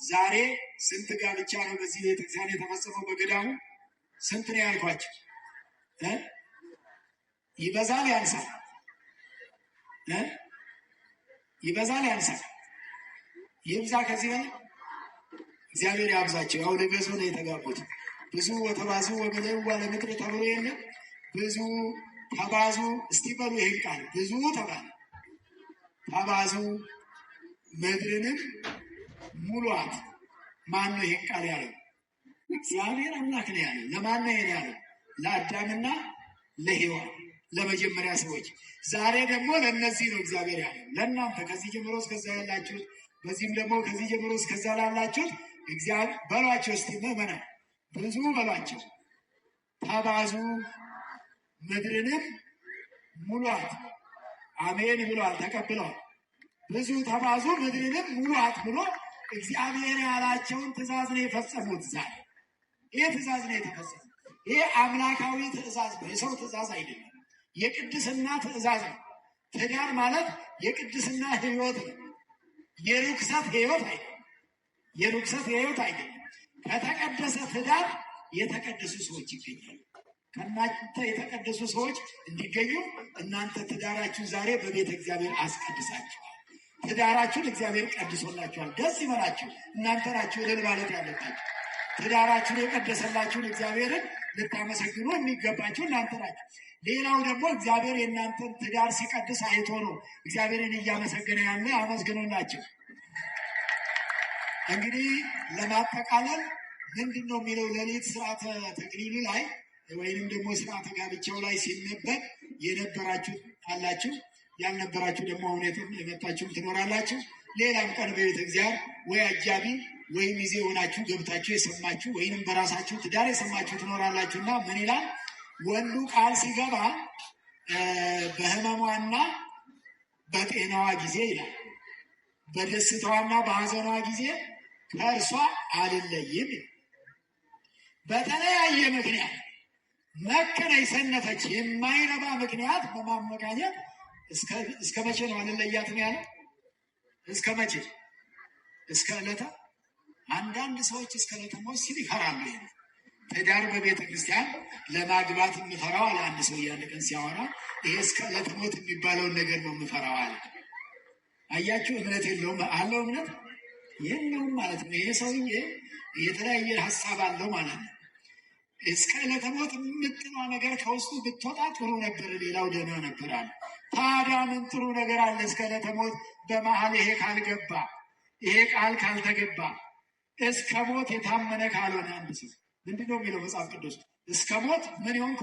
ዛሬ ስንት ጋብቻ ነው በዚህ ቤተክርስቲያን የተፈጸመው? በገዳሙ ስንት ነው ያልኳቸው? ይበዛል ያንሳል? ይበዛል ያንሳል? ይብዛ ከዚህ በላይ እግዚአብሔር ያብዛቸው። ያው ለበዙ ነው የተጋቡት። ብዙ ወተባዙ ወበለው ወለምድር ተብሎ የለም ብዙ ተባዙ። እስቲ በሉ ይሄን ቃል ብዙ ተባዙ ተባዙ ምድርንም ሙሉአት። ማን ነው ይሄን ቃል ያለው? እግዚአብሔር አምላክ ነው ያለው። ለማን ነው ያለው? ለአዳምና ለሔዋን ለመጀመሪያ ሰዎች። ዛሬ ደግሞ ለነዚህ ነው እግዚአብሔር ያለው። ለእናንተ ከዚህ ጀምሮ እስከዛ ያላችሁት፣ በዚህም ደግሞ ከዚህ ጀምሮ እስከዛ ላላችሁት እግዚአብሔር በሏቸው። እስቲ ምዕመናን ብዙ በሏቸው። ተባዙ ምድርንም ሙሉአት። አሜን ብሏል፣ ተቀብለዋል። ብዙ ተባዙ ምድርንም ሙሉአት ብሎ እግዚአብሔር ያላቸውን ትእዛዝ ነው የፈጸሙት። ዛሬ ይህ ትእዛዝ ነው የተፈጸመው። ይህ አምላካዊ ትእዛዝ ነው፣ የሰው ትእዛዝ አይደለም። የቅድስና ትእዛዝ ነው። ትዳር ማለት የቅድስና ህይወት ነው። የርኩሰት ህይወት አይደለም። የርኩሰት ህይወት አይደለም። ከተቀደሰ ትዳር የተቀደሱ ሰዎች ይገኛሉ። ከእናንተ የተቀደሱ ሰዎች እንዲገኙ እናንተ ትዳራችሁ ዛሬ በቤተ እግዚአብሔር አስቀድሳችኋል። ትዳራችሁን እግዚአብሔር ቀድሶላችኋል። ደስ ይበላችሁ። እናንተ ናችሁ እልል ማለት ያለባችሁ። ትዳራችሁን የቀደሰላችሁን እግዚአብሔርን ልታመሰግኑ የሚገባችሁ እናንተ ናችሁ። ሌላው ደግሞ እግዚአብሔር የእናንተን ትዳር ሲቀድስ አይቶ ነው እግዚአብሔርን እያመሰገነ ያለ። አመስግኑላችሁ። እንግዲህ ለማጠቃለል ምንድን ነው የሚለው? ሌሊት ስርዓተ ተክሊሉ ላይ ወይንም ደግሞ ስርዓተ ጋብቻው ላይ ሲነበብ የነበራችሁ አላችሁ፣ ያልነበራችሁ ደግሞ አሁን የመጣችሁ ትኖራላችሁ። ሌላም ቀን በቤተ እግዚአብሔር ወይ አጃቢ ወይም ሚዜ ሆናችሁ ገብታችሁ የሰማችሁ ወይንም በራሳችሁ ትዳር የሰማችሁ ትኖራላችሁና ምን ይላል? ወንዱ ቃል ሲገባ በሕመሟና በጤናዋ ጊዜ ይላል፣ በደስታዋና በሐዘኗ ጊዜ ከእርሷ አልለይም። በተለያየ ምክንያት መከነ የሰነፈች የማይረባ ምክንያት በማመካኘት እስከ መቼ ነው አልለያትም ያለ? እስከ መቼ? እስከ ዕለተ። አንዳንድ ሰዎች እስከ ዕለተ ሞት ሲል ይፈራሉ። ይሄ ትዳር በቤተ ክርስቲያን ለማግባት የምፈራው አለ አንድ ሰው ያን ቀን ሲያወራ፣ ይሄ እስከ ዕለተ ሞት የሚባለውን ነገር ነው የምፈራው አለ። አያችሁ፣ እምነት የለውም አለው። እምነት የለውም ማለት ነው። ይሄ ሰውዬ የተለያየ ሀሳብ አለው ማለት ነው። እስከ ዕለተ ሞት የምትሏ ነገር ከውስጡ ብትወጣ ጥሩ ነበር፣ ሌላው ደህና ነበር አለ። ታዲያ ምን ጥሩ ነገር አለ? እስከ ዕለተ ሞት በመሀል ይሄ ካልገባ፣ ይሄ ቃል ካልተገባ፣ እስከ ሞት የታመነ ካልሆነ አንድ ሰው ምንድን ነው የሚለው መጽሐፍ ቅዱስ? እስከ ሞት ምን ይሆንኩ?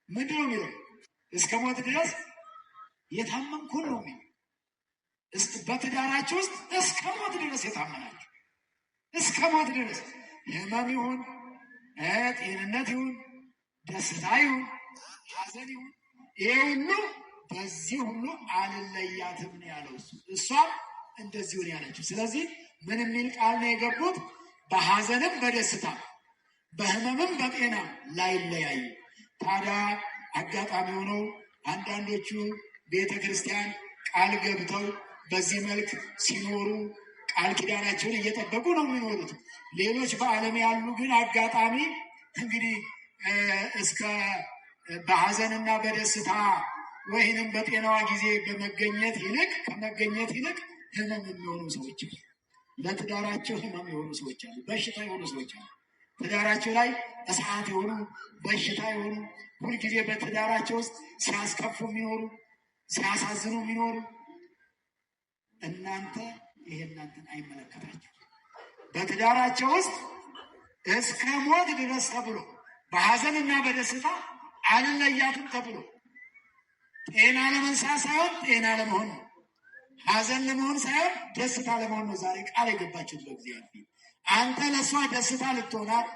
ምንድን ነው የሚለው? እስከ ሞት ድረስ የታመንኩ ነው የሚለው። በትዳራችሁ ውስጥ እስከ ሞት ድረስ የታመናችሁ፣ እስከ ሞት ድረስ ህመም ይሁን ጤንነት ይሁን ደስታ ይሁን ሐዘን ይሁን ይሄ ሁሉ በዚህ ሁሉ አልለያትም ነው ያለው እሱ። እሷም እንደዚሁ ነው ያለችው። ስለዚህ ምን የሚል ቃል ነው የገቡት? በሐዘንም በደስታ በህመምም በጤና ላይለያዩ። ታዲያ አጋጣሚ ሆነው አንዳንዶቹ ቤተ ክርስቲያን ቃል ገብተው በዚህ መልክ ሲኖሩ ቃል ኪዳናቸውን እየጠበቁ ነው የሚኖሩት። ሌሎች በዓለም ያሉ ግን አጋጣሚ እንግዲህ እስከ በሐዘንና በደስታ ወይንም በጤናዋ ጊዜ በመገኘት ይልቅ ከመገኘት ይልቅ ህመም የሚሆኑ ሰዎች አሉ። ለትዳራቸው ህመም የሆኑ ሰዎች አሉ። በሽታ የሆኑ ሰዎች አሉ። ትዳራቸው ላይ እሳት የሆኑ በሽታ የሆኑ ሁልጊዜ በትዳራቸው ውስጥ ሲያስከፉ የሚኖሩ ሲያሳዝኑ የሚኖሩ እናንተ ይሄ እናንተን አይመለከታችሁ። በትዳራቸው ውስጥ እስከ ሞት ድረስ ተብሎ በሐዘንና በደስታ አልለያትም ተብሎ ጤና ለመንሳት ሳይሆን ጤና ለመሆን ነው። ሐዘን ለመሆን ሳይሆን ደስታ ለመሆን ነው ዛሬ ቃል የገባችሁት በእግዚአብሔር። አንተ ለእሷ ደስታ ልትሆናት፣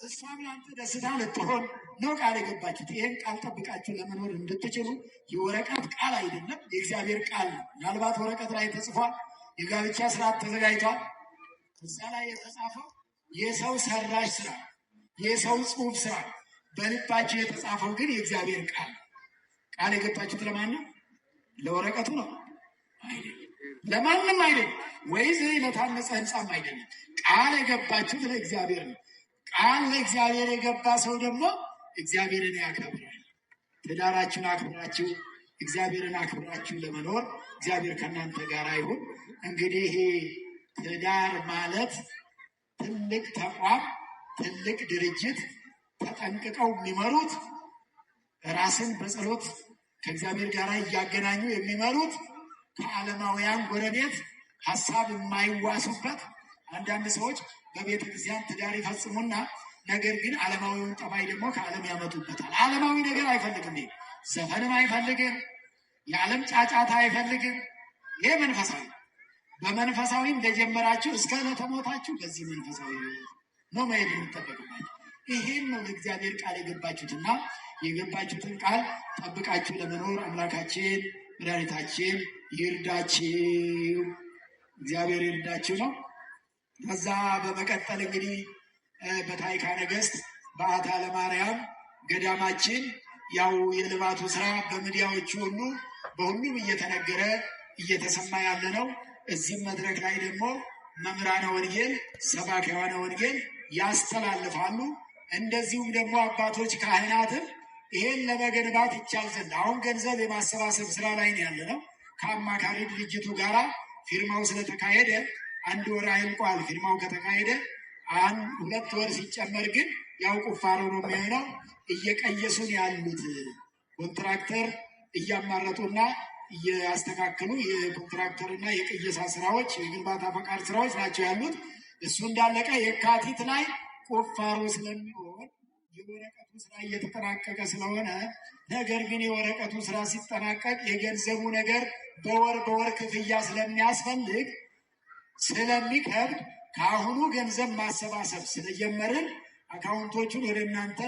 እሷም ለአንተ ደስታ ልትሆን ነው ቃል የገባችሁት። ይህን ቃል ጠብቃችሁ ለመኖር እንድትችሉ የወረቀት ቃል አይደለም፣ የእግዚአብሔር ቃል ነው። ምናልባት ወረቀት ላይ ተጽፏል፣ የጋብቻ ስርዓት ተዘጋጅቷል። እዛ ላይ የተጻፈው የሰው ሰራሽ ስራ፣ የሰው ጽሑፍ ስራ፣ በልባችሁ የተጻፈው ግን የእግዚአብሔር ቃል። ቃል የገባችሁት ለማን ነው? ለወረቀቱ ነው አይደለም። ለማንም አይደለም። ወይስ ለታነጸ ህንጻም አይደለም። ቃል የገባችሁት ለእግዚአብሔር ነው። ቃል ለእግዚአብሔር የገባ ሰው ደግሞ እግዚአብሔርን ያከብራል። ትዳራችሁን አክብራችሁ እግዚአብሔርን አክብራችሁ ለመኖር እግዚአብሔር ከእናንተ ጋር ይሁን። እንግዲህ ትዳር ማለት ትልቅ ተቋም፣ ትልቅ ድርጅት ተጠንቅቀው የሚመሩት ራስን በጸሎት ከእግዚአብሔር ጋር እያገናኙ የሚመሩት ከዓለማውያን ጎረቤት ሀሳብ የማይዋሱበት። አንዳንድ ሰዎች በቤተ ክርስቲያን ትዳር ይፈጽሙና ነገር ግን ዓለማዊውን ጠባይ ደግሞ ከዓለም ያመጡበታል። ዓለማዊ ነገር አይፈልግም። ዘፈንም አይፈልግም። የዓለም ጫጫታ አይፈልግም። ይህ መንፈሳዊ በመንፈሳዊ እንደጀመራችሁ እስከ ዕለተ ሞታችሁ በዚህ መንፈሳዊ ነው መሄድ የሚጠበቅባችሁ። ይሄን ነው ለእግዚአብሔር ቃል የገባችሁትና የገባችሁትን ቃል ጠብቃችሁ ለመኖር አምላካችን መድኃኒታችን ይርዳችሁ። እግዚአብሔር ይርዳችሁ ነው። ከዛ በመቀጠል እንግዲህ በታዕካ ነገሥት በዓታ ለማርያም ገዳማችን ያው የልማቱ ስራ በሚዲያዎቹ ሁሉ በሁሉም እየተነገረ እየተሰማ ያለ ነው። እዚህም መድረክ ላይ ደግሞ መምህራነ ወንጌል ሰባኪያነ ወንጌል ያስተላልፋሉ። እንደዚሁም ደግሞ አባቶች ካህናትም ይሄን ለመገንባት ይቻል ዘንድ አሁን ገንዘብ የማሰባሰብ ስራ ላይ ያለ ነው። ከአማካሪ ድርጅቱ ጋር ፊርማው ስለተካሄደ 1 ወር አይልቋል። ፊርማው ከተካሄደ 2 ወር ሲጨመር ግን ያው ቁፋሮ ነው የሚሆነው። እየቀየሱን ያሉት ኮንትራክተር እያማረጡና እያስተካከሉ የኮንትራክተርና የቅየሳ ስራዎች የግንባታ ፈቃድ ስራዎች ናቸው ያሉት። እሱ እንዳለቀ የካቲት ላይ ቁፋሮ ስለሚሆን የወረቀቱ ስራ እየተጠናቀቀ ስለሆነ፣ ነገር ግን የወረቀቱ ስራ ሲጠናቀቅ የገንዘቡ ነገር በወር ክፍያ ስለሚያስፈልግ ስለሚከብድ ከአሁኑ ገንዘብ ማሰባሰብ ስለጀመርን አካውንቶቹን ወደ እናንተ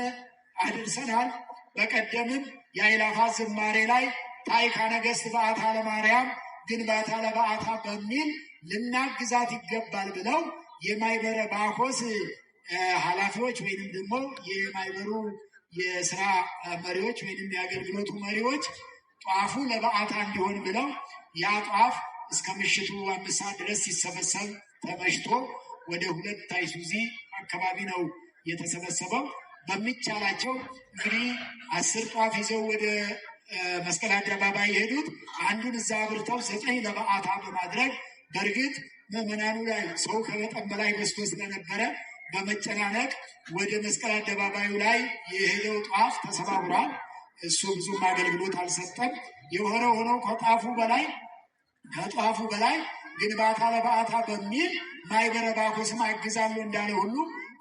አድርሰናል። በቀደምም የአእላፋት ዝማሬ ላይ ታዕካ ነገሥት በዓታ ለማርያም ግንባታ ለበዓታ በሚል ልናግዛት ይገባል ብለው የማይበረ ባኮስ ኃላፊዎች ወይንም ደግሞ የማይበሩ የስራ መሪዎች ወይንም የአገልግሎቱ መሪዎች ጧፉ ለበዓታ እንዲሆን ብለው ያ ጧፍ እስከ ምሽቱ 5 ሰዓት ድረስ ሲሰበሰብ ተመሽቶ ወደ 2 አይሱዚ አካባቢ ነው የተሰበሰበው። በሚቻላቸው እንግዲህ 10 ጧፍ ይዘው ወደ መስቀል አደባባይ የሄዱት አንዱን እዛ አብርተው 9 ለበዓታ በማድረግ በእርግጥ ምዕመናኑ ላይ ሰው ከመጠን በላይ በዝቶ ስለነበረ በመጨናነቅ ወደ መስቀል አደባባዩ ላይ የሄደው ጧፍ ተሰባብሯል። እሱ ብዙም አገልግሎት አልሰጠም። የሆነ ሆኖ ከጧፉ በላይ ግንባታ ለበዓታ በሚል ማይበረ ባኮስም አግዛለሁ እንዳለ ሁሉ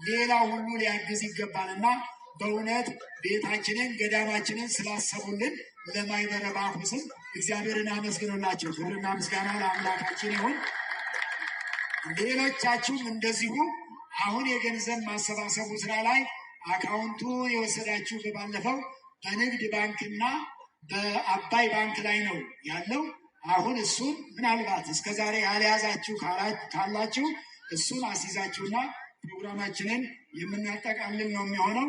ሌላ ሁሉ ሊያግዝ ይገባልና በእውነት ቤታችንን ገዳማችንን ስላሰቡልን ለማይበረ ባኮስም እግዚአብሔርን አመስግኑላቸው። ክብርና ምስጋና ለአምላካችን ይሁን። ሌሎቻችሁም እንደዚሁ አሁን የገንዘብ ማሰባሰቡ ስራ ላይ አካውንቱ የወሰዳችሁ ባለፈው በንግድ ባንክና በአባይ ባንክ ላይ ነው ያለው። አሁን እሱን ምናልባት እስከዛሬ ያልያዛችሁ ካላችሁ እሱን አስይዛችሁና ፕሮግራማችንን የምናጠቃልል ነው የሚሆነው።